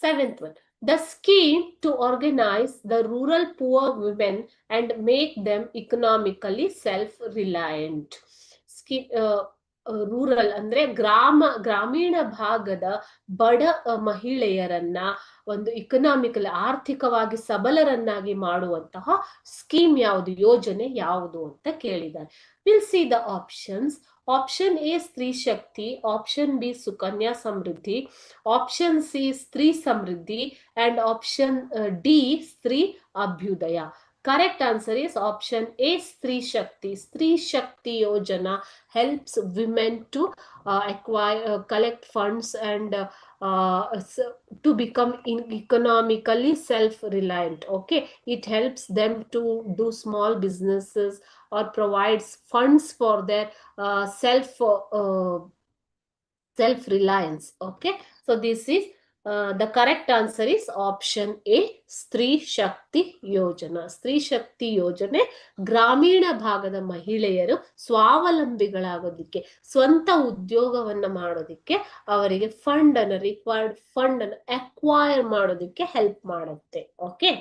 Seventh one, the scheme to organize the rural poor women and make them economically self-reliant. Rural ಅಂದ್ರೆ ಗ್ರಾಮೀಣ ಭಾಗದ ಬಡ ಮಹಿಳೆಯರನ್ನ ಒಂದು economically ಆರ್ಥಿಕವಾಗಿ ಸಬಲರನ್ನಾಗಿ ಮಾಡುವಂತಹ ಸ್ಕೀಮ್ ಯಾವುದು, ಯೋಜನೆ ಯಾವುದು ಅಂತ ಕೇಳಿದ್ದಾರೆ. Will see the options. Option A Stree Shakti, option B Sukanya Samriddhi, option C ಸ್ತ್ರೀ ಸಮೃದ್ಧಿ, and option D ಸ್ತ್ರೀ ಅಭ್ಯುದಯ. Correct answer is option A Stree Shakti. Stree Shakti Yojana helps women to collect funds and to become economically self-reliant. Okay, it helps them to do small businesses or provides funds for their self-reliance. Okay, so this is the correct answer is option A Stree Shakti Yojana. Stree Shakti ಯೋಜನೆ ಗ್ರಾಮೀಣ ಭಾಗದ ಮಹಿಳೆಯರು ಸ್ವಾವಲಂಬಿಗಳಾಗೋದಿಕ್ಕೆ, ಸ್ವಂತ ಉದ್ಯೋಗವನ್ನ ಮಾಡೋದಿಕ್ಕೆ, ಅವರಿಗೆ required fund ಅನ್ನು acquire ಮಾಡೋದಿಕ್ಕೆ help ಮಾಡುತ್ತೆ. ಓಕೆ.